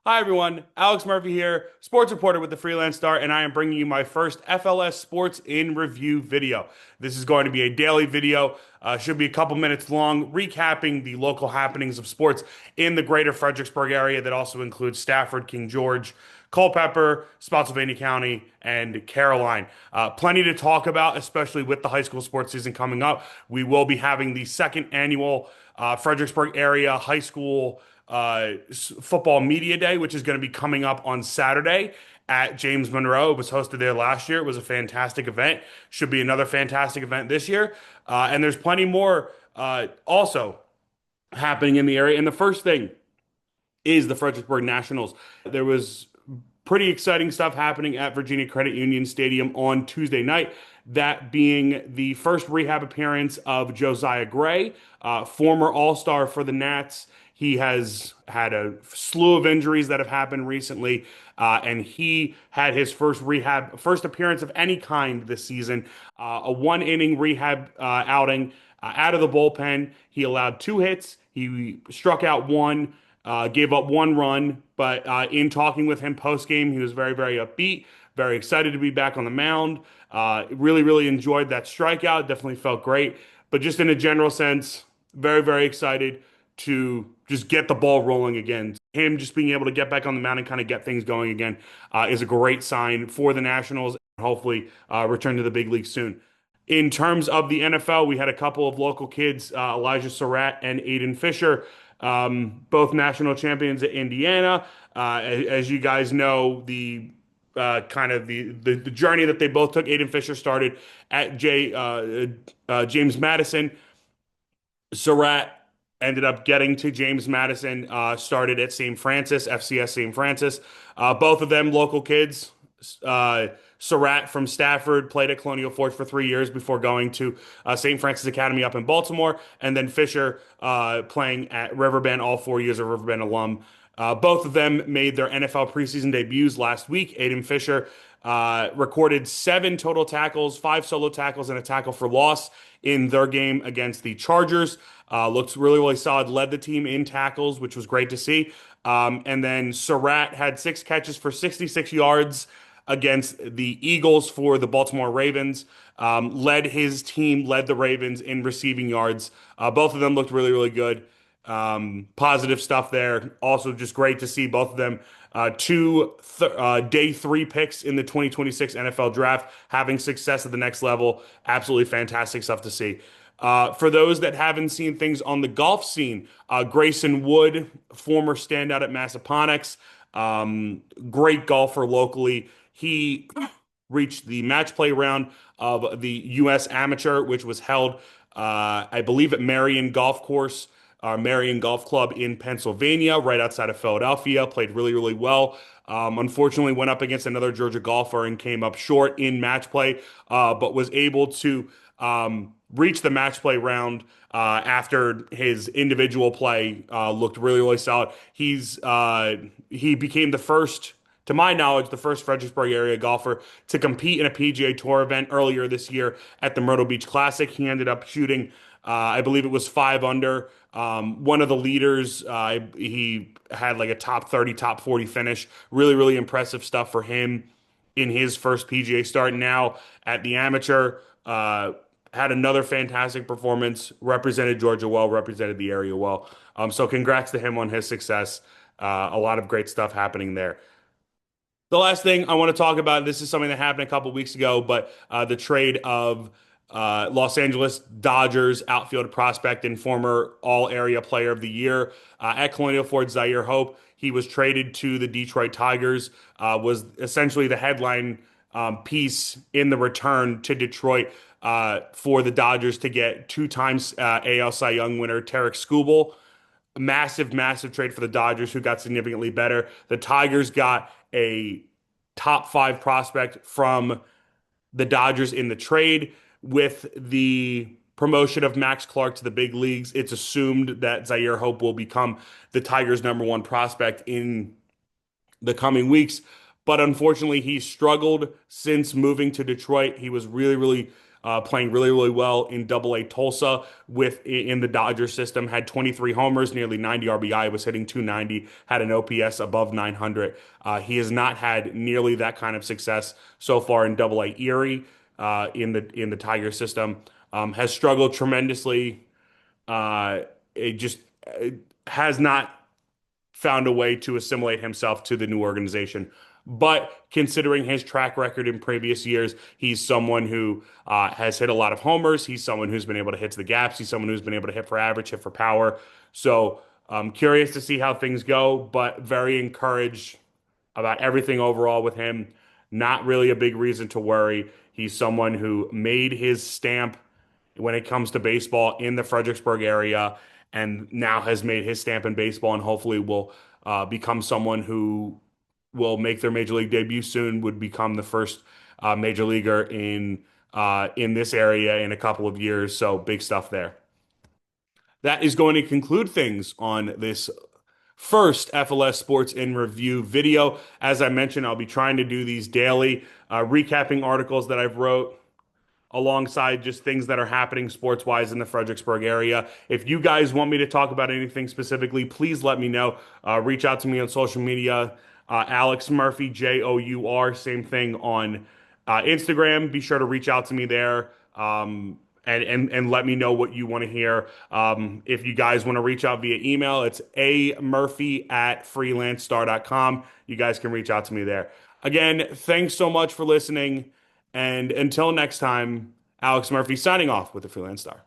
Hi everyone, Alex Murphy here, sports reporter with the Freelance Star, and I am bringing you my first FLS Sports in Review video. This is going to be a daily video, should be a couple minutes long, recapping the local happenings of sports in the greater Fredericksburg area that also includes Stafford, King George, Culpeper, Spotsylvania County, and Caroline. Plenty to talk about, especially with the high school sports season coming up. We will be having the second annual Fredericksburg area high school football media day, which is going to be coming up on Saturday at James Monroe. It was hosted there last year. It was a fantastic event. Should be another fantastic event this year. And there's plenty more also happening in the area. And the first thing is the Fredericksburg Nationals. There was pretty exciting stuff happening at Virginia Credit Union Stadium on Tuesday night. That being the first rehab appearance of Josiah Gray, former All-Star for the Nats. He has had a slew of injuries that have happened recently, and he had his first appearance of any kind this season. A one-inning rehab outing out of the bullpen. He allowed two hits. He struck out one, gave up one run, but in talking with him post game, he was very, very upbeat, very excited to be back on the mound. Really, really enjoyed that strikeout. Definitely felt great. But just in a general sense, very, very excited to just get the ball rolling again. Him just being able to get back on the mound and kind of get things going again is a great sign for the Nationals. Hopefully, return to the big league soon. In terms of the NFL, we had a couple of local kids, Elijah Surratt and Aiden Fisher, both national champions at Indiana. As you guys know, the kind of the journey that they both took. Aiden Fisher started at James Madison. Surratt ended up getting to James Madison, started at St. Francis, FCS St. Francis. Both of them local kids. Surratt from Stafford played at Colonial Forge for 3 years before going to St. Francis Academy up in Baltimore, and then Fisher playing at Riverbend, all 4 years of Riverbend alum. Both of them made their NFL preseason debuts last week. Aiden Fisher recorded 7 total tackles, 5 solo tackles, and a tackle for loss in their game against the Chargers. Looked really, really solid. Led the team in tackles, which was great to see. And then Surratt had 6 catches for 66 yards against the Eagles for the Baltimore Ravens. Led his team, led the Ravens in receiving yards. Both of them looked really, really good. Positive stuff there. Also, just great to see both of them. Day three picks in the 2026 NFL draft, having success at the next level. Absolutely fantastic stuff to see. For those that haven't seen things on the golf scene, Grayson Wood, former standout at Massaponax, great golfer locally. He reached the match play round of the U.S. Amateur, which was held, I believe, at Marion Golf Club in Pennsylvania, right outside of Philadelphia. Played really, really well. Unfortunately, went up against another Georgia golfer and came up short in match play, but was able to reach the match play round after his individual play looked really, really solid. He became the first, to my knowledge, the first Fredericksburg area golfer to compete in a PGA Tour event earlier this year at the Myrtle Beach Classic. He ended up shooting, I believe it was 5 under. One of the leaders, he had like a top 30, top 40 finish. Really, really impressive stuff for him in his first PGA start. Now at the amateur, had another fantastic performance, represented Georgia well, represented the area well. So congrats to him on his success. A lot of great stuff happening there. The last thing I want to talk about, this is something that happened a couple weeks ago, but the trade of Los Angeles Dodgers outfield prospect and former All-Area Player of the Year at Colonial Ford, Zaire Hope. He was traded to the Detroit Tigers, was essentially the headline piece in the return to Detroit for the Dodgers to get 2 times AL Cy Young winner Tarek Skubal. Massive, massive trade for the Dodgers, who got significantly better. The Tigers got a top 5 prospect from the Dodgers in the trade. With the promotion of Max Clark to the big leagues, it's assumed that Zaire Hope will become the Tigers' #1 prospect in the coming weeks. But unfortunately, he struggled since moving to Detroit. He was really, really playing really, really well in Double A Tulsa in the Dodger system. Had 23 homers, nearly 90 RBI, was hitting 290, had an OPS above 900. He has not had nearly that kind of success so far in Double A Erie in the Tiger system. Has struggled tremendously. It just has not found a way to assimilate himself to the new organization. But considering his track record in previous years, he's someone who has hit a lot of homers. He's someone who's been able to hit to the gaps. He's someone who's been able to hit for average, hit for power. So I'm curious to see how things go, but very encouraged about everything overall with him. Not really a big reason to worry. He's someone who made his stamp when it comes to baseball in the Fredericksburg area and now has made his stamp in baseball and hopefully will become someone who will make their major league debut soon, would become the first major leaguer in this area in a couple of years. So big stuff there. That is going to conclude things on this first FLS Sports in Review video. As I mentioned, I'll be trying to do these daily, recapping articles that I've wrote alongside just things that are happening sports wise in the Fredericksburg area. If you guys want me to talk about anything specifically, please let me know. Reach out to me on social media. Alex Murphy, Jour, same thing on Instagram. Be sure to reach out to me there. And let me know what you want to hear. If you guys want to reach out via email, it's amurphy@freelancestar.com. You guys can reach out to me there. Again, thanks so much for listening. And until next time, Alex Murphy signing off with the Freelance Star.